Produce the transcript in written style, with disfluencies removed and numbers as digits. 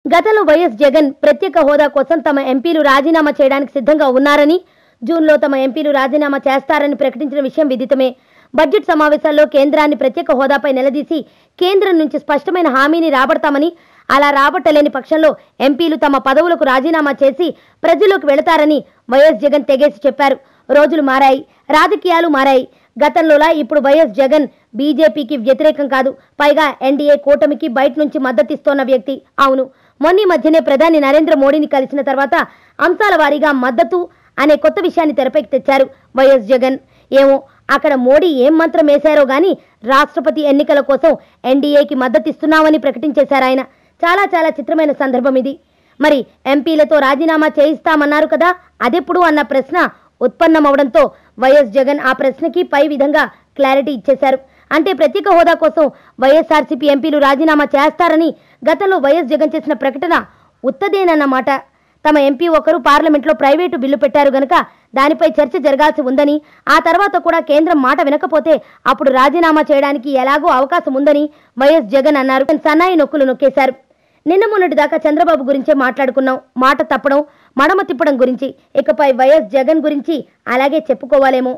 గతంలో వైఎస్ జగన్ ప్రత్యేక హోదా కోసం తమ ఎంపీలు రాజీనామా చేయడానికి సిద్ధంగా ఉన్నారని, జూన్లో తమ ఎంపీలు రాజీనామా చేస్తారని ప్రకటించిన విషయం విదితమే. బడ్జెట్ సమావేశాల్లో కేంద్రాన్ని ప్రత్యేక హోదాపై నిలదీసి కేంద్రం నుంచి స్పష్టమైన హామీని రాబడతామని, అలా రాబట్టలేని పక్షంలో ఎంపీలు తమ పదవులకు రాజీనామా చేసి ప్రజల్లోకి వెళతారని వైఎస్ జగన్ తెగేసి చెప్పారు. రోజులు మారాయి, రాజకీయాలు మారాయి. గతంలోలా ఇప్పుడు వైఎస్ జగన్ బీజేపీకి వ్యతిరేకం కాదు, పైగా ఎన్డీఏ కూటమికి బయట నుంచి మద్దతిస్తోన్న వ్యక్తి. అవును, మొన్న మధ్యనే ప్రధాని నరేంద్ర మోడీని కలిసిన తర్వాత అంశాల వారీగా మద్దతు అనే కొత్త విషయాన్ని తెరపైకి తెచ్చారు వైఎస్ జగన్. ఏమో అక్కడ మోడీ ఏం మంత్రం వేశారో గానీ రాష్ట్రపతి ఎన్నికల కోసం ఎన్డీఏకి మద్దతిస్తున్నామని ప్రకటించేశారు ఆయన. చాలా చాలా చిత్రమైన సందర్భం ఇది. మరి ఎంపీలతో రాజీనామా చేయిస్తామన్నారు కదా, అదెప్పుడు అన్న ప్రశ్న ఉత్పన్నమవడంతో వైఎస్ జగన్ ఆ ప్రశ్నకి పై విధంగా క్లారిటీ ఇచ్చేశారు. అంటే ప్రత్యేక హోదా కోసం వైఎస్ఆర్సీపీ ఎంపీలు రాజీనామా చేస్తారని గతంలో వైఎస్ జగన్ చేసిన ప్రకటన ఉత్తదేనన్నమాట. తమ ఎంపీ ఒకరు పార్లమెంట్లో ప్రైవేటు బిల్లు పెట్టారు గనక దానిపై చర్చ జరగాల్సి ఉందని, ఆ తర్వాత కూడా కేంద్రం మాట వినకపోతే అప్పుడు రాజీనామా చేయడానికి ఎలాగో అవకాశం ఉందని వైఎస్ జగన్ అన్నారు. సన్నాయి నొక్కులు నొక్కేశారు. నిన్న మొన్నటి దాకా చంద్రబాబు గురించే మాట్లాడుకున్నాం. మాట తప్పడం, మడమ తిప్పడం గురించి. ఇకపై వైఎస్ జగన్ గురించి అలాగే చెప్పుకోవాలేమో.